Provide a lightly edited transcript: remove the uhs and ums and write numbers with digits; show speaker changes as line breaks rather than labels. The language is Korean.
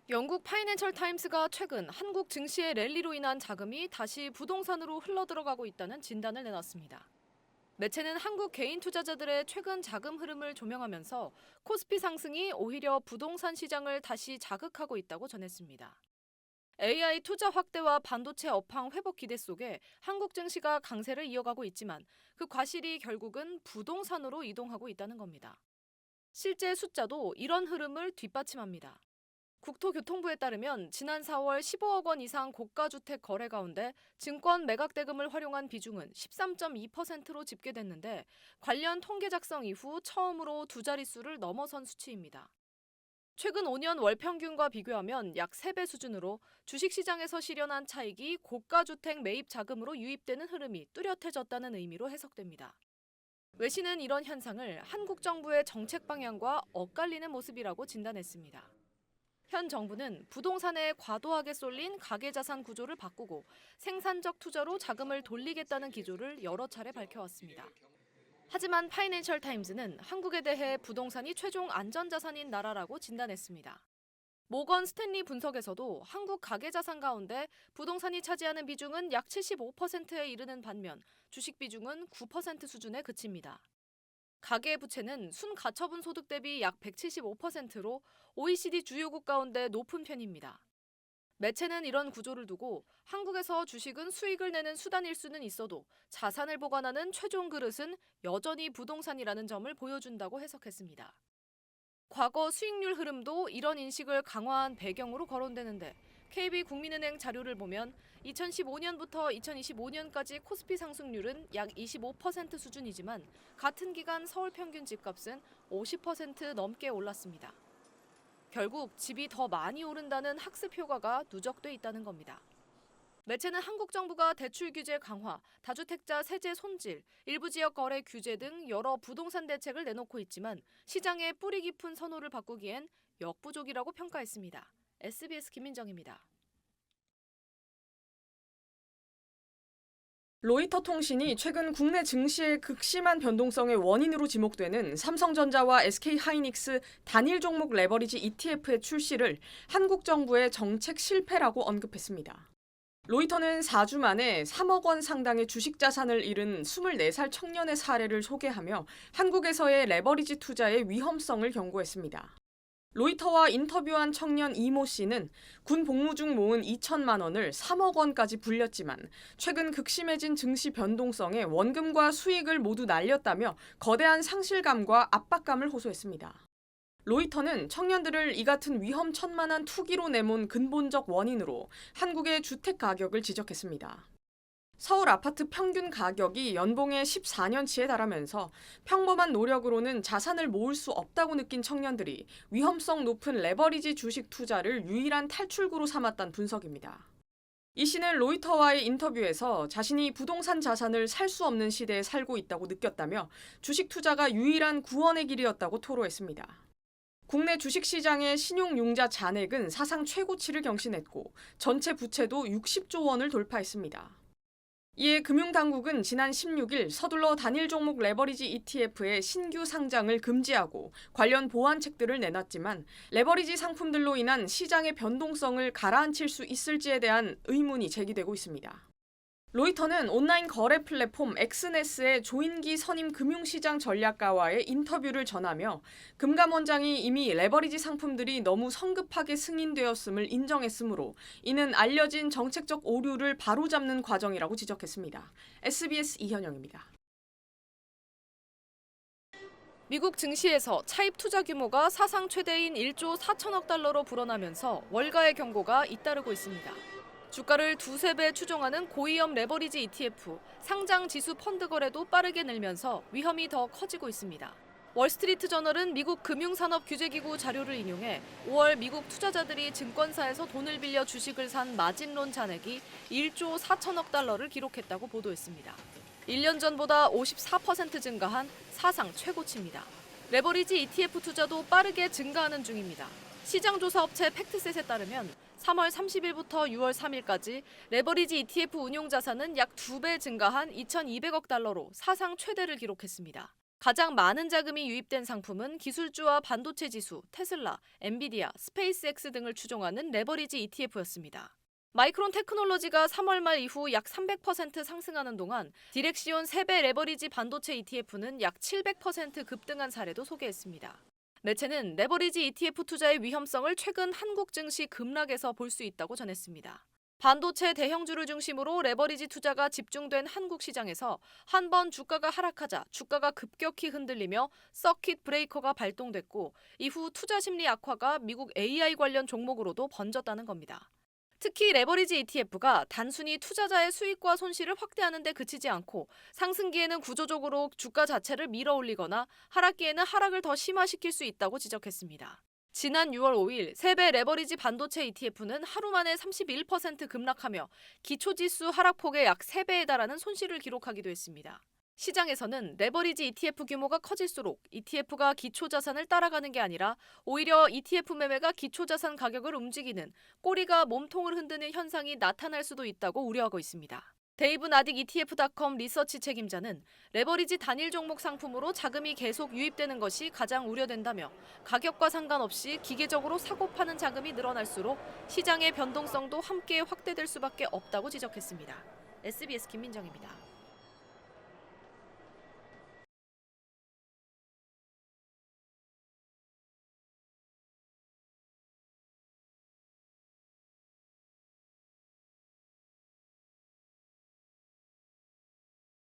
영국 파이낸셜 타임스가 최근 한국 증시의 랠리로 인한 자금이 다시 부동산으로 흘러들어가고 있다는 진단을 내놨습니다. 매체는 한국 개인 투자자들의 최근 자금 흐름을 조명하면서 코스피 상승이 오히려 부동산 시장을 다시 자극하고 있다고 전했습니다. AI 투자 확대와 반도체 업황 회복 기대 속에 한국 증시가 강세를 이어가고 있지만 그 과실이 결국은 부동산으로 이동하고 있다는 겁니다. 실제 숫자도 이런 흐름을 뒷받침합니다. 국토교통부에 따르면 지난 4월 15억 원 이상 고가주택 거래 가운데 증권 매각 대금을 활용한 비중은 13.2%로 집계됐는데 관련 통계 작성 이후 처음으로 두 자릿수를 넘어선 수치입니다. 최근 5년 월 평균과 비교하면 약 3배 수준으로 주식시장에서 실현한 차익이 고가주택 매입 자금으로 유입되는 흐름이 뚜렷해졌다는 의미로 해석됩니다. 외신은 이런 현상을 한국 정부의 정책 방향과 엇갈리는 모습이라고 진단했습니다. 현 정부는 부동산에 과도하게 쏠린 가계자산 구조를 바꾸고 생산적 투자로 자금을 돌리겠다는 기조를 여러 차례 밝혀왔습니다. 하지만 파이낸셜 타임즈는 한국에 대해 부동산이 최종 안전자산인 나라라고 진단했습니다. 모건 스탠리 분석에서도 한국 가계자산 가운데 부동산이 차지하는 비중은 약 75%에 이르는 반면 주식 비중은 9% 수준에 그칩니다. 가계부채는 순가처분 소득 대비 약 175%로 OECD 주요국 가운데 높은 편입니다. 매체는 이런 구조를 두고 한국에서 주식은 수익을 내는 수단일 수는 있어도 자산을 보관하는 최종 그릇은 여전히 부동산이라는 점을 보여준다고 해석했습니다. 과거 수익률 흐름도 이런 인식을 강화한 배경으로 거론되는데 KB국민은행 자료를 보면 2015년부터 2025년까지 코스피 상승률은 약 25% 수준이지만 같은 기간 서울 평균 집값은 50% 넘게 올랐습니다. 결국 집이 더 많이 오른다는 학습 효과가 누적돼 있다는 겁니다. 매체는 한국 정부가 대출 규제 강화, 다주택자 세제 손질, 일부 지역 거래 규제 등 여러 부동산 대책을 내놓고 있지만 시장의 뿌리 깊은 선호를 바꾸기엔 역부족이라고 평가했습니다. SBS 김민정입니다.
로이터 통신이 최근 국내 증시의 극심한 변동성의 원인으로 지목되는 삼성전자와 SK하이닉스 단일 종목 레버리지 ETF의 출시를 한국 정부의 정책 실패라고 언급했습니다. 로이터는 4주 만에 3억 원 상당의 주식 자산을 잃은 24살 청년의 사례를 소개하며 한국에서의 레버리지 투자의 위험성을 경고했습니다. 로이터와 인터뷰한 청년 이모 씨는 군 복무 중 모은 2천만 원을 3억 원까지 불렸지만 최근 극심해진 증시 변동성에 원금과 수익을 모두 날렸다며 거대한 상실감과 압박감을 호소했습니다. 로이터는 청년들을 이 같은 위험천만한 투기로 내몬 근본적 원인으로 한국의 주택 가격을 지적했습니다. 서울 아파트 평균 가격이 연봉의 14년치에 달하면서 평범한 노력으로는 자산을 모을 수 없다고 느낀 청년들이 위험성 높은 레버리지 주식 투자를 유일한 탈출구로 삼았다는 분석입니다. 이 씨는 로이터와의 인터뷰에서 자신이 부동산 자산을 살 수 없는 시대에 살고 있다고 느꼈다며 주식 투자가 유일한 구원의 길이었다고 토로했습니다. 국내 주식시장의 신용융자 잔액은 사상 최고치를 경신했고 전체 부채도 60조 원을 돌파했습니다. 이에 금융당국은 지난 16일 서둘러 단일 종목 레버리지 ETF의 신규 상장을 금지하고 관련 보완책들을 내놨지만 레버리지 상품들로 인한 시장의 변동성을 가라앉힐 수 있을지에 대한 의문이 제기되고 있습니다. 로이터는 온라인 거래 플랫폼 엑스네스의 조인기 선임 금융시장 전략가와의 인터뷰를 전하며 금감원장이 이미 레버리지 상품들이 너무 성급하게 승인되었음을 인정했으므로 이는 알려진 정책적 오류를 바로잡는 과정이라고 지적했습니다. SBS 이현영입니다.
미국 증시에서 차입 투자 규모가 사상 최대인 1조 4천억 달러로 불어나면서 월가의 경고가 잇따르고 있습니다. 주가를 두세 배 추종하는 고위험 레버리지 ETF, 상장 지수 펀드 거래도 빠르게 늘면서 위험이 더 커지고 있습니다. 월스트리트 저널은 미국 금융산업규제기구 자료를 인용해 5월 미국 투자자들이 증권사에서 돈을 빌려 주식을 산 마진론 잔액이 1조 4천억 달러를 기록했다고 보도했습니다. 1년 전보다 54% 증가한 사상 최고치입니다. 레버리지 ETF 투자도 빠르게 증가하는 중입니다. 시장조사업체 팩트셋에 따르면 3월 30일부터 6월 3일까지 레버리지 ETF 운용 자산은 약 2배 증가한 2,200억 달러로 사상 최대를 기록했습니다. 가장 많은 자금이 유입된 상품은 기술주와 반도체 지수, 테슬라, 엔비디아, 스페이스X 등을 추종하는 레버리지 ETF였습니다. 마이크론 테크놀로지가 3월 말 이후 약 300% 상승하는 동안 디렉시온 3배 레버리지 반도체 ETF는 약 700% 급등한 사례도 소개했습니다. 매체는 레버리지 ETF 투자의 위험성을 최근 한국 증시 급락에서 볼 수 있다고 전했습니다. 반도체 대형주를 중심으로 레버리지 투자가 집중된 한국 시장에서 한 번 주가가 하락하자 주가가 급격히 흔들리며 서킷 브레이커가 발동됐고 이후 투자 심리 악화가 미국 AI 관련 종목으로도 번졌다는 겁니다. 특히 레버리지 ETF가 단순히 투자자의 수익과 손실을 확대하는 데 그치지 않고 상승기에는 구조적으로 주가 자체를 밀어올리거나 하락기에는 하락을 더 심화시킬 수 있다고 지적했습니다. 지난 6월 5일 3배 레버리지 반도체 ETF는 하루 만에 31% 급락하며 기초지수 하락폭의 약 3배에 달하는 손실을 기록하기도 했습니다. 시장에서는 레버리지 ETF 규모가 커질수록 ETF가 기초자산을 따라가는 게 아니라 오히려 ETF 매매가 기초자산 가격을 움직이는 꼬리가 몸통을 흔드는 현상이 나타날 수도 있다고 우려하고 있습니다. 데이브 나딕 ETF.com 리서치 책임자는 레버리지 단일 종목 상품으로 자금이 계속 유입되는 것이 가장 우려된다며 가격과 상관없이 기계적으로 사고 파는 자금이 늘어날수록 시장의 변동성도 함께 확대될 수밖에 없다고 지적했습니다. SBS 김민정입니다.